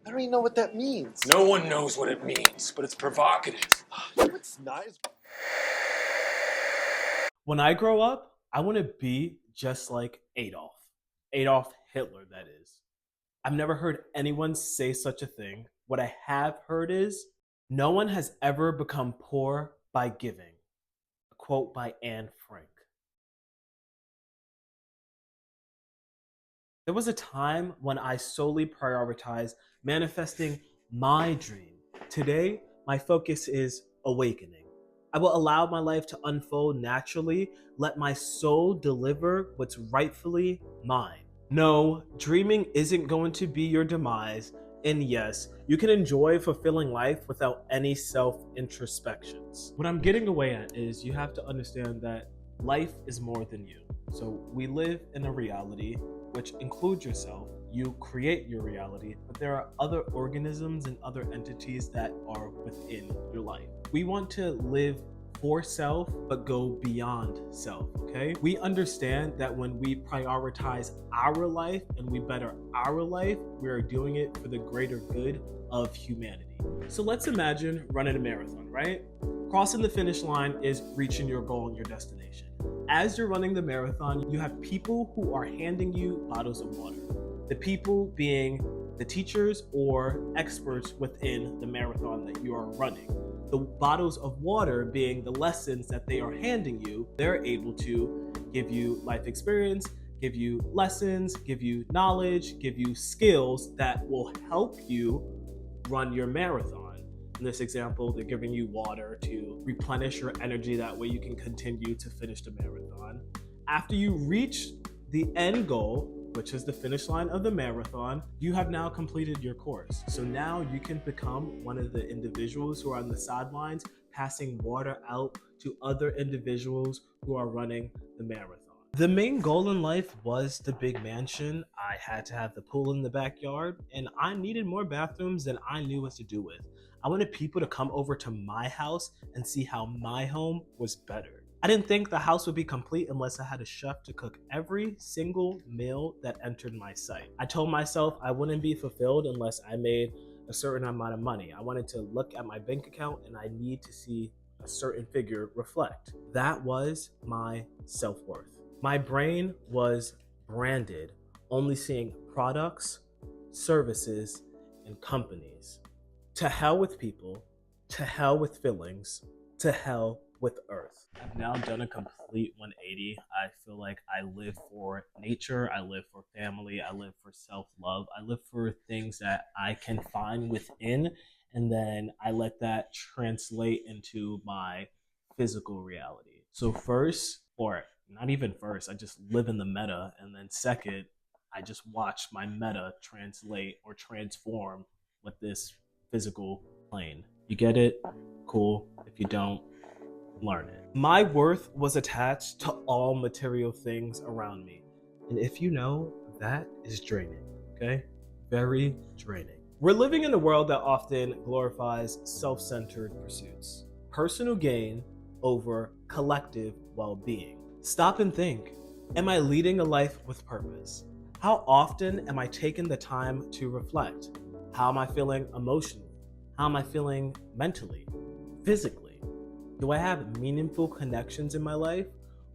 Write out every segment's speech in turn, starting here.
I don't even know what that means. No one knows what it means, but it's provocative. It's nice. When I grow up, I want to be just like Adolf. Adolf Hitler, that is. I've never heard anyone say such a thing. What I have heard is, no one has ever become poor by giving. A quote by Anne Frank. There was a time when I solely prioritized manifesting my dream. Today, my focus is awakening. I will allow my life to unfold naturally, let my soul deliver what's rightfully mine. No, dreaming isn't going to be your demise, and yes, you can enjoy a fulfilling life without any self-introspections. What I'm getting away at is you have to understand that life is more than you. So we live in a reality which includes yourself. You create your reality, but there are other organisms and other entities that are within your life. We want to live for self, but go beyond self, okay? We understand that when we prioritize our life and we better our life, we are doing it for the greater good of humanity. So let's imagine running a marathon, right? Crossing the finish line is reaching your goal and your destination. As you're running the marathon, you have people who are handing you bottles of water. The people being the teachers or experts within the marathon that you are running. The bottles of water being the lessons that they are handing you. They're able to give you life experience, give you lessons, give you knowledge, give you skills that will help you run your marathon. In this example, they're giving you water to replenish your energy. That way you can continue to finish the marathon. After you reach the end goal, which is the finish line of the marathon, you have now completed your course. So now you can become one of the individuals who are on the sidelines, passing water out to other individuals who are running the marathon. The main goal in life was the big mansion. I had to have the pool in the backyard, and I needed more bathrooms than I knew what to do with. I wanted people to come over to my house and see how my home was better. I didn't think the house would be complete unless I had a chef to cook every single meal that entered my sight. I told myself I wouldn't be fulfilled unless I made a certain amount of money. I wanted to look at my bank account and I need to see a certain figure reflect. That was my self-worth. My brain was branded, only seeing products, services, and companies. To hell with people, to hell with feelings, to hell with earth. I've now done a complete 180. I feel like I live for nature, I live for family, I live for self-love, I live for things that I can find within, and then I let that translate into my physical reality. So first, or not even first, I just live in the meta, and then second, I just watch my meta translate or transform with this physical plane. You get it? Cool. If you don't, learn it. My worth was attached to all material things around me. And if you know, that is draining, okay? Very draining. We're living in a world that often glorifies self-centered pursuits. Personal gain over collective well-being. Stop and think. Am I leading a life with purpose? How often am I taking the time to reflect? How am I feeling emotionally? How am I feeling mentally, physically? Do I have meaningful connections in my life?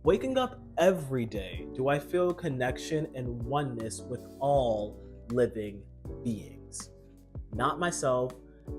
Waking up every day, do I feel connection and oneness with all living beings? Not myself,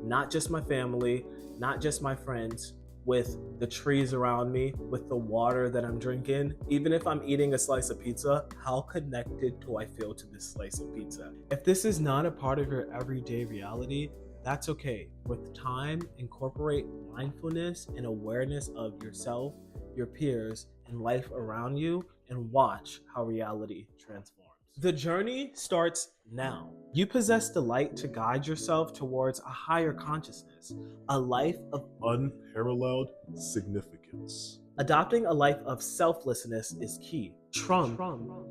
not just my family, not just my friends, with the trees around me, with the water that I'm drinking. Even if I'm eating a slice of pizza, how connected do I feel to this slice of pizza? If this is not a part of your everyday reality, that's okay. With time, incorporate mindfulness and awareness of yourself, your peers, and life around you, and watch how reality transforms. The journey starts now. You possess the light to guide yourself towards a higher consciousness, a life of unparalleled significance. Adopting a life of selflessness is key. Trump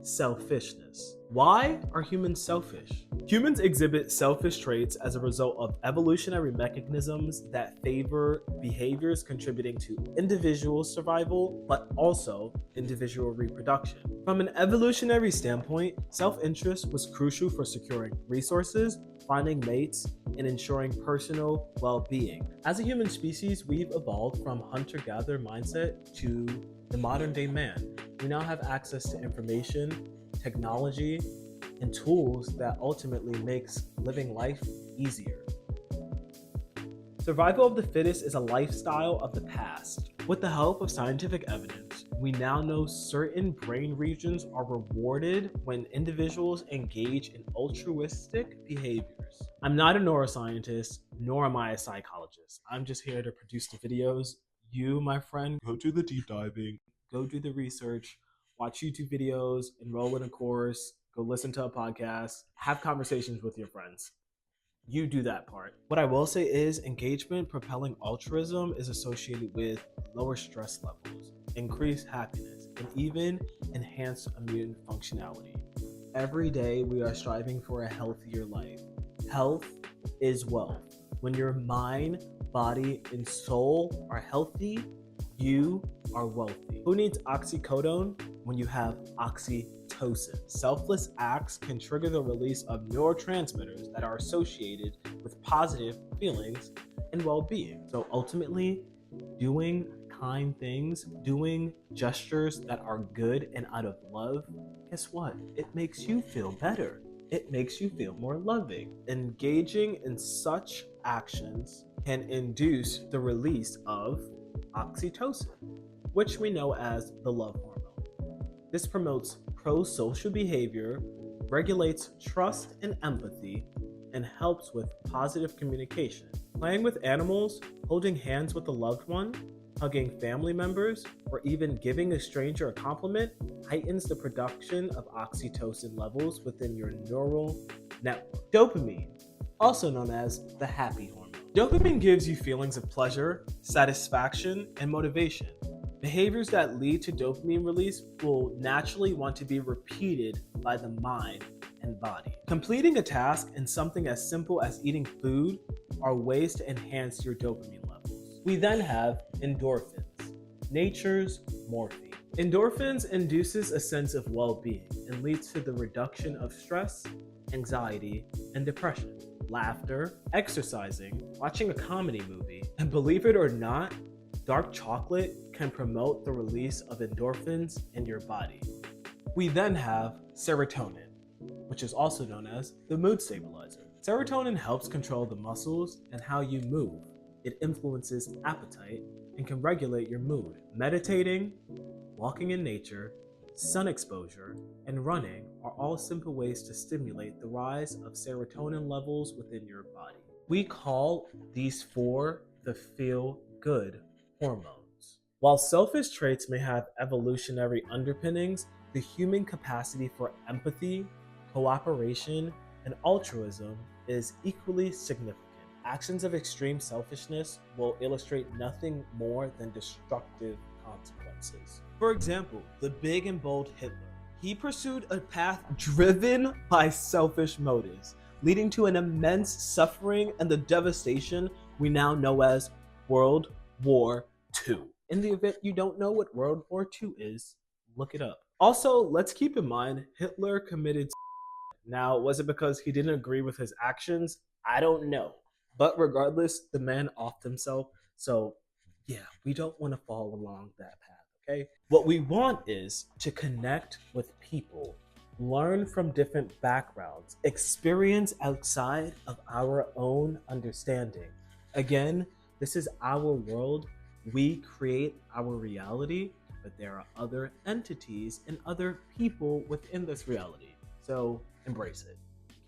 selfishness. Why are humans selfish? Humans exhibit selfish traits as a result of evolutionary mechanisms that favor behaviors contributing to individual survival, but also individual reproduction. From an evolutionary standpoint, self-interest was crucial for securing resources, finding mates, and ensuring personal well-being. As a human species, we've evolved from hunter-gatherer mindset to the modern-day man. We now have access to information, technology, and tools that ultimately makes living life easier. Survival of the fittest is a lifestyle of the past. With the help of scientific evidence, we now know certain brain regions are rewarded when individuals engage in altruistic behaviors. I'm not a neuroscientist, nor am I a psychologist. I'm just here to produce the videos. You, my friend, Go do the deep diving. go do the research, watch YouTube videos, enroll in a course, go listen to a podcast, have conversations with your friends. You do that part. What I will say is engagement propelling altruism is associated with lower stress levels, increased happiness, and even enhanced immune functionality. Every day we are striving for a healthier life. Health is wealth. When your mind, body, and soul are healthy, you are wealthy. Who needs oxycodone when you have oxytocin? Selfless acts can trigger the release of neurotransmitters that are associated with positive feelings and well-being. So ultimately, doing kind things, doing gestures that are good and out of love, guess what? It makes you feel better. It makes you feel more loving. Engaging in such actions can induce the release of oxytocin, which we know as the love hormone. This promotes pro-social behavior, regulates trust and empathy, and helps with positive communication. Playing with animals, holding hands with a loved one, hugging family members, or even giving a stranger a compliment heightens the production of oxytocin levels within your neural network. Dopamine, also known as the happy hormone. Dopamine gives you feelings of pleasure, satisfaction, and motivation. Behaviors that lead to dopamine release will naturally want to be repeated by the mind and body. Completing a task and something as simple as eating food are ways to enhance your dopamine levels. We then have endorphins, nature's morphine. Endorphins induces a sense of well-being and leads to the reduction of stress, anxiety, and depression. Laughter, exercising, watching a comedy movie, and believe it or not, dark chocolate can promote the release of endorphins in your body. We then have serotonin, which is also known as the mood stabilizer. Serotonin helps control the muscles and how you move. It influences appetite and can regulate your mood. Meditating, walking in nature, sun exposure, and running are all simple ways to stimulate the rise of serotonin levels within your body. We call these four the feel-good hormones. While selfish traits may have evolutionary underpinnings, the human capacity for empathy, cooperation, and altruism is equally significant. Actions of extreme selfishness will illustrate nothing more than destructive consequences. For example, the big and bold Hitler. He pursued a path driven by selfish motives, leading to an immense suffering and the devastation we now know as World War II. In the event you don't know what World War II is, look it up. Also, let's keep in mind, Hitler committed. Now, was it because he didn't agree with his actions? I don't know. But regardless, the man offed himself. So, yeah, we don't want to fall along that path, okay? What we want is to connect with people, learn from different backgrounds, experience outside of our own understanding. Again, this is our world. We create our reality, but there are other entities and other people within this reality. So embrace it.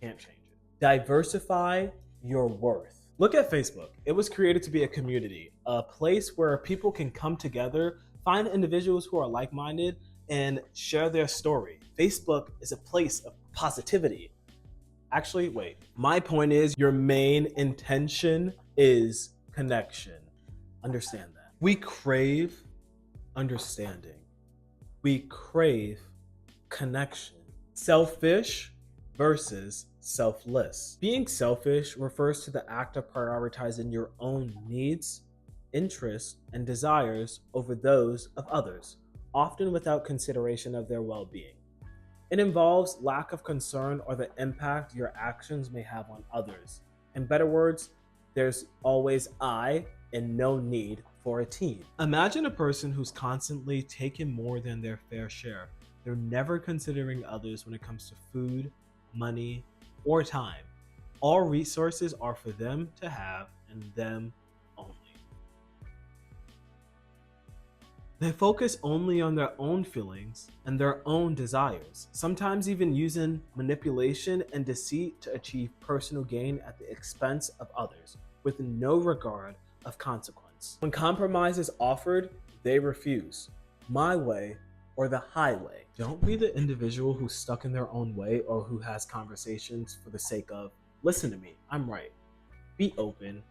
Can't change it. Diversify your worth. Look at Facebook. It was created to be a community, a place where people can come together, find individuals who are like-minded, and share their story. Facebook is a place of positivity. Actually, wait. My point is your main intention is connection. Understand that. We crave understanding. We crave connection. Selfish versus selfless. Being selfish refers to the act of prioritizing your own needs, interests, and desires over those of others, often without consideration of their well-being. It involves lack of concern or the impact your actions may have on others. In better words, there's always I and no need for a team. Imagine a person who's constantly taking more than their fair share. They're never considering others when it comes to food, money, or time. All resources are for them to have and them only. They focus only on their own feelings and their own desires, sometimes even using manipulation and deceit to achieve personal gain at the expense of others, with no regard of consequence. When compromise is offered, they refuse. My way or the highway. Don't be the individual who's stuck in their own way or who has conversations for the sake of, listen to me, I'm right. Be open,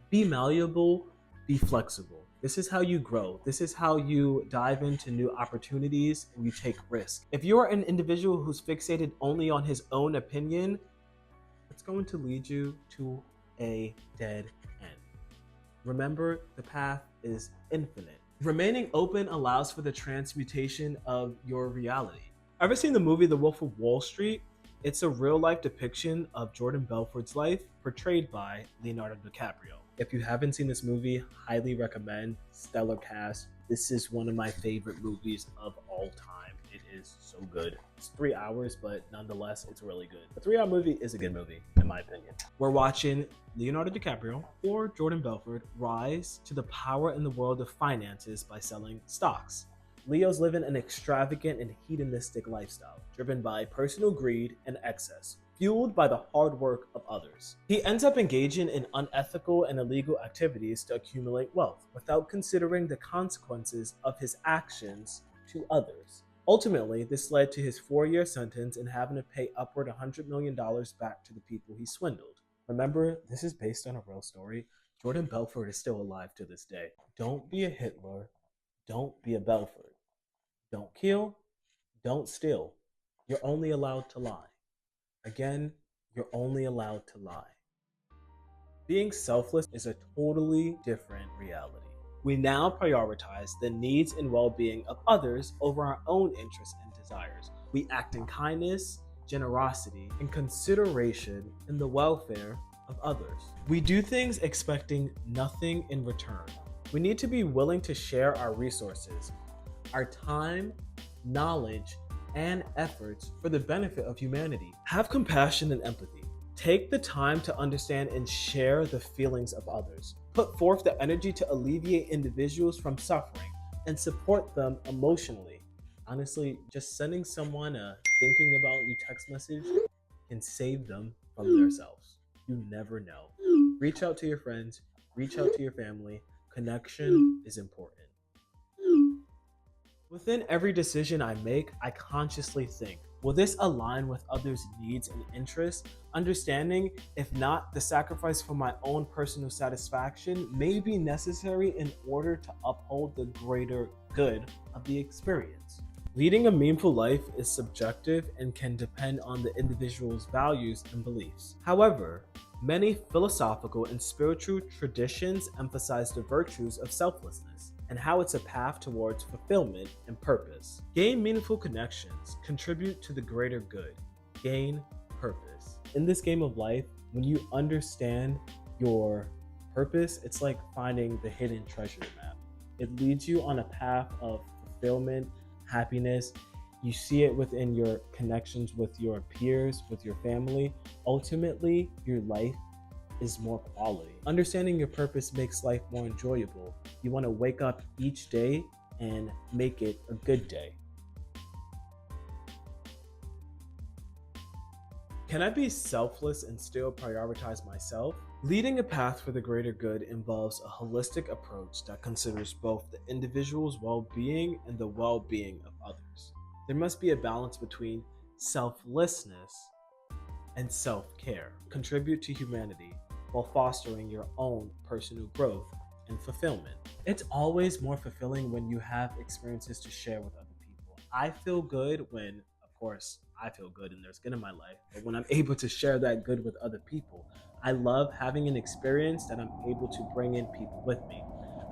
be malleable, be flexible. This is how you grow. This is how you dive into new opportunities and you take risks. If you are an individual who's fixated only on his own opinion, it's going to lead you to a dead end. Remember, the path is infinite. Remaining open allows for the transmutation of your reality. Ever seen the movie The Wolf of Wall Street? It's a real life depiction of Jordan Belfort's life portrayed by Leonardo DiCaprio. If you haven't seen this movie, highly recommend. Stellar cast. This is one of my favorite movies of all time. It is so good. It's 3 hours, but nonetheless, it's really good. A 3 hour movie is a good movie, in my opinion. We're watching Leonardo DiCaprio or Jordan Belfort rise to the power in the world of finances by selling stocks. Leo's living an extravagant and hedonistic lifestyle, driven by personal greed and excess, fueled by the hard work of others. He ends up engaging in unethical and illegal activities to accumulate wealth without considering the consequences of his actions to others. Ultimately, this led to his 4-year sentence and having to pay upward $100 million back to the people he swindled. Remember, this is based on a real story. Jordan Belfort is still alive to this day. Don't be a Hitler. Don't be a Belfort. Don't kill. Don't steal. You're only allowed to lie. Again, you're only allowed to lie. Being selfless is a totally different reality. We now prioritize the needs and well-being of others over our own interests and desires. We act in kindness, generosity, and consideration in the welfare of others. We do things expecting nothing in return. We need to be willing to share our resources, our time, knowledge, and efforts for the benefit of humanity. Have compassion and empathy. Take the time to understand and share the feelings of others. Put forth the energy to alleviate individuals from suffering and support them emotionally. Honestly, just sending someone a thinking about you text message can save them from themselves. You never know. Reach out to your friends, reach out to your family. Connection is important. Within every decision I make, I consciously think, will this align with others' needs and interests? Understanding, if not, the sacrifice for my own personal satisfaction may be necessary in order to uphold the greater good of the experience. Leading a meaningful life is subjective and can depend on the individual's values and beliefs. However, many philosophical and spiritual traditions emphasize the virtues of selflessness and how it's a path towards fulfillment and purpose. Gain meaningful connections, contribute to the greater good, gain purpose. In this game of life, when you understand your purpose, it's like finding the hidden treasure map. It leads you on a path of fulfillment, happiness. You see it within your connections with your peers, with your family. Ultimately, your life is more quality. Understanding your purpose makes life more enjoyable. You want to wake up each day and make it a good day. Can I be selfless and still prioritize myself? Leading a path for the greater good involves a holistic approach that considers both the individual's well-being and the well-being of others. There must be a balance between selflessness and self-care. Contribute to humanity while fostering your own personal growth and fulfillment. It's always more fulfilling when you have experiences to share with other people. I feel good when, of course, I feel good and there's good in my life, but when I'm able to share that good with other people, I love having an experience that I'm able to bring in people with me.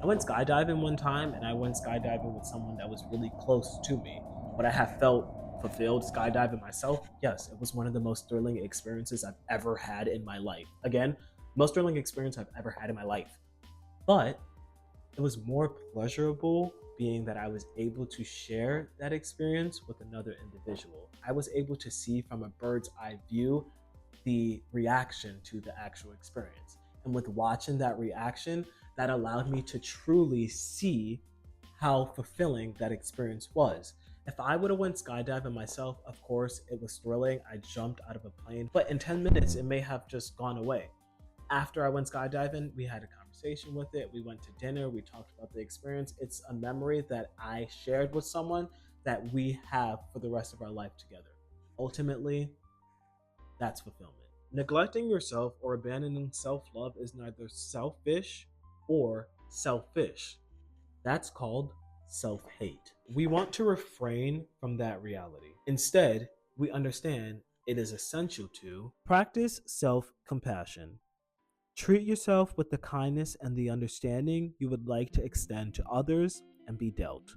I went skydiving one time and I went skydiving with someone that was really close to me, but I have felt fulfilled skydiving myself, yes, it was one of the most thrilling experiences I've ever had in my life. Again, most thrilling experience I've ever had in my life. But it was more pleasurable being that I was able to share that experience with another individual. I was able to see from a bird's eye view the reaction to the actual experience. And with watching that reaction, that allowed me to truly see how fulfilling that experience was. If I would have went skydiving myself, of course, it was thrilling. I jumped out of a plane, but in 10 minutes, it may have just gone away. After I went skydiving, we had a conversation with it. We went to dinner. We talked about the experience. It's a memory that I shared with someone that we have for the rest of our life together. Ultimately, that's fulfillment. Neglecting yourself or abandoning self love is neither selfish or selfish. That's called self hate. We want to refrain from that reality. Instead, we understand it is essential to practice self compassion. Treat yourself with the kindness and the understanding you would like to extend to others and be dealt.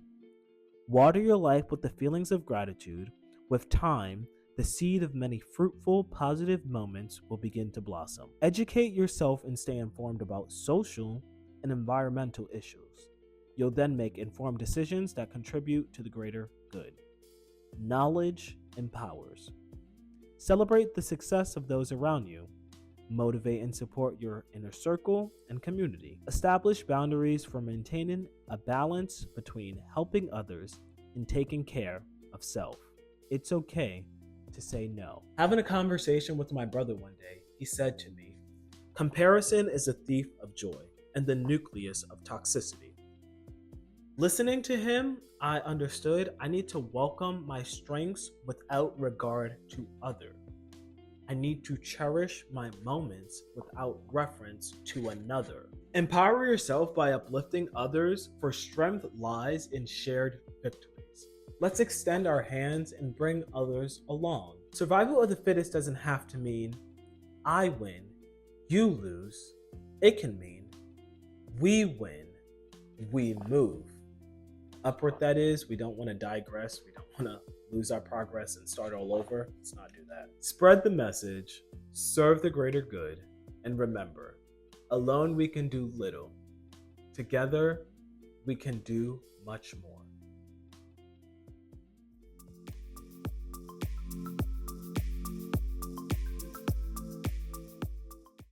Water your life with the feelings of gratitude. With time, the seed of many fruitful, positive moments will begin to blossom. Educate yourself and stay informed about social and environmental issues. You'll then make informed decisions that contribute to the greater good. Knowledge empowers. Celebrate the success of those around you. Motivate and support your inner circle and community. Establish boundaries for maintaining a balance between helping others and taking care of self. It's okay to say no. Having a conversation with my brother one day, he said to me, "Comparison is a thief of joy and the nucleus of toxicity." Listening to him, I understood I need to welcome my strengths without regard to others. I need to cherish my moments without reference to another. Empower yourself by uplifting others, for strength lies in shared victories. Let's extend our hands and bring others along. Survival of the fittest doesn't have to mean I win, you lose. It can mean we win, we move. Upward, that is. We don't want to digress. We don't want to lose our progress and start all over. Let's not do that. Spread the message, serve the greater good, and remember, alone we can do little. Together, we can do much more.